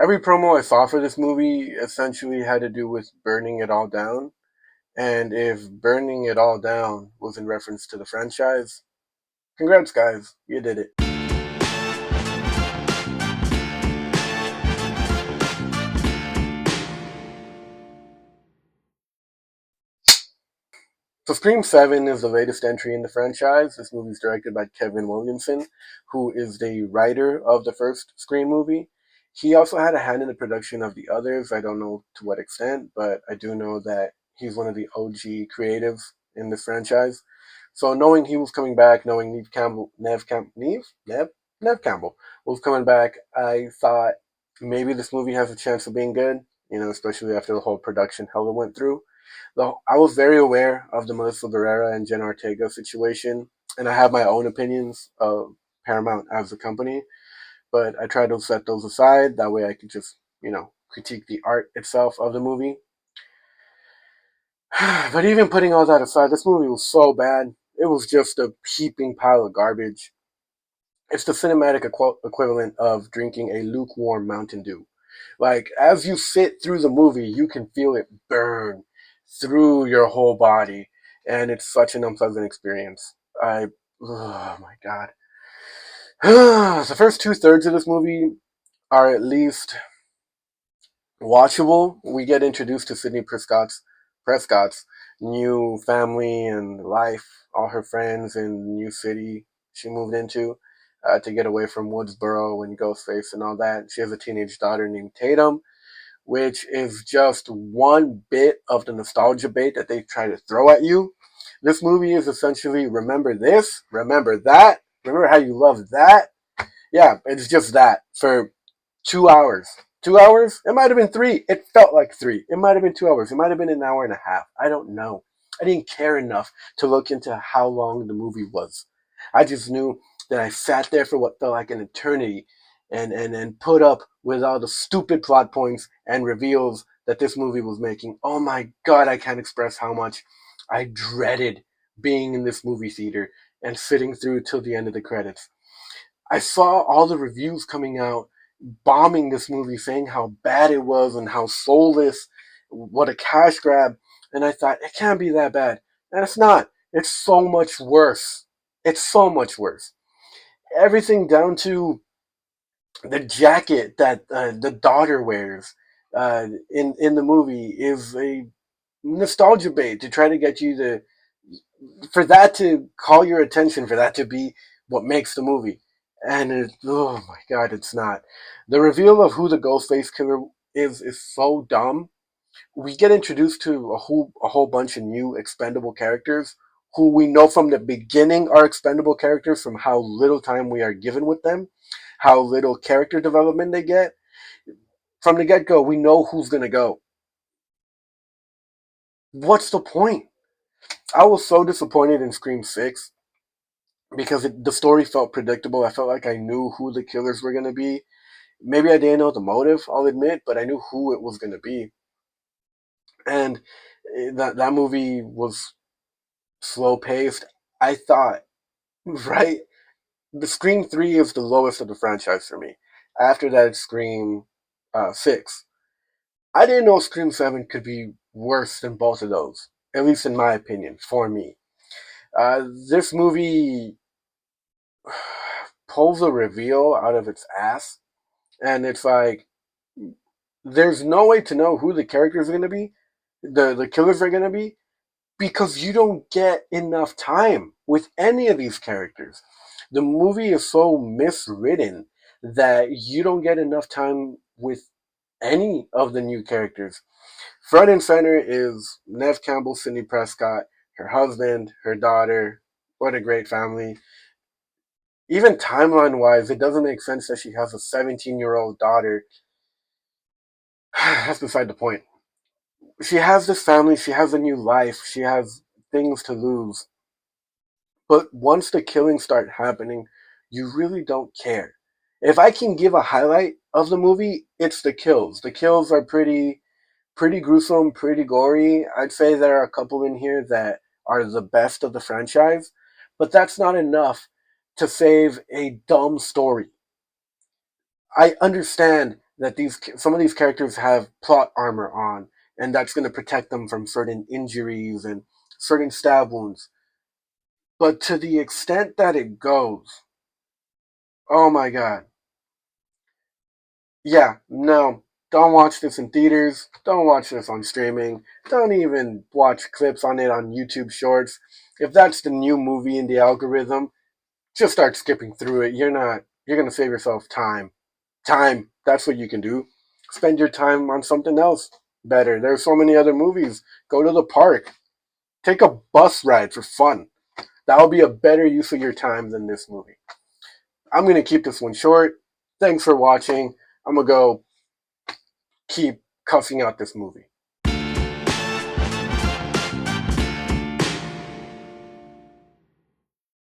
Every promo I saw for this movie essentially had to do with burning it all down. And if burning it all down was in reference to the franchise, congrats, guys, you did it. So Scream 7 is the latest entry in the franchise. This movie is directed by Kevin Williamson, who is the writer of the first Scream movie. He also had a hand in the production of the others. I don't know to what extent, but I do know that he's one of the OG creatives in this franchise. So knowing he was coming back, knowing Nev Campbell was coming back, I thought maybe this movie has a chance of being good. Especially after the whole production hell it went through. Though I was very aware of the Melissa Barrera and Jen Ortega situation, and I have my own opinions of Paramount as a company, but I try to set those aside. That way I can just, critique the art itself of the movie. But even putting all that aside, this movie was so bad. It was just a heaping pile of garbage. It's the cinematic equivalent of drinking a lukewarm Mountain Dew. Like, as you sit through the movie, you can feel it burn through your whole body, and it's such an unpleasant experience. Oh my god. The first two-thirds of this movie are at least watchable. We get introduced to Sydney Prescott's new family and life, all her friends in the new city she moved into to get away from Woodsboro and Ghostface and all that. She has a teenage daughter named Tatum, which is just one bit of the nostalgia bait that they try to throw at you. This movie is essentially remember this, remember that, remember how you love that. Yeah, it's just that for 2 hours. 2 hours? It might have been three. It felt like three. It might have been 2 hours. It might have been an hour and a half. I don't know. I didn't care enough to look into how long the movie was. I just knew that I sat there for what felt like an eternity and put up with all the stupid plot points and reveals that this movie was making. Oh my god, I can't express how much I dreaded being in this movie theater and sitting through till the end of the credits. I saw all the reviews coming out bombing this movie, saying how bad it was and how soulless, what a cash grab. And I thought, it can't be that bad. And it's not. It's so much worse. It's so much worse. Everything down to the jacket that the daughter wears in the movie is a nostalgia bait to try to get you to for that to call your attention, for that to be what makes the movie. And oh my god, it's not. The reveal of who the Ghostface killer is so dumb. We get introduced to a whole bunch of new expendable characters who we know from the beginning are expendable characters from how little time we are given with them, how little character development they get. From the get go, we know who's gonna go. What's the point? I was so disappointed in Scream 6 because the story felt predictable. I felt like I knew who the killers were going to be. Maybe I didn't know the motive, I'll admit, but I knew who it was going to be. And that movie was slow paced. I thought, right? The Scream 3 is the lowest of the franchise for me. After that, it's Scream 6. I didn't know Scream 7 could be worse than both of those, at least in my opinion, for me. This movie pulls a reveal out of its ass, and it's like there's no way to know who the characters are going to be, the killers are going to be, because you don't get enough time with any of these characters. The movie is so miswritten that you don't get enough time with any of the new characters. Front and center is Nev Campbell, Sidney Prescott, her husband, her daughter. What a great family. Even timeline wise, it doesn't make sense that she has a 17-year-old daughter. That's beside the point. She has this family, she has a new life, she has things to lose. But once the killings start happening, you really don't care. If I can give a highlight of the movie, it's the kills. The kills are pretty gruesome, pretty gory. I'd say there are a couple in here that are the best of the franchise, but that's not enough to save a dumb story. I understand that some of these characters have plot armor on, and that's going to protect them from certain injuries and certain stab wounds. But to the extent that it goes, oh my god. Yeah, no. Don't watch this in theaters. Don't watch this on streaming. Don't even watch clips on it on YouTube Shorts. If that's the new movie in the algorithm, just start skipping through it. You're going to save yourself time. Time. That's what you can do. Spend your time on something else better. There's so many other movies. Go to the park. Take a bus ride for fun. That'll be a better use of your time than this movie. I'm going to keep this one short. Thanks for watching. I'm going to go keep cussing out this movie.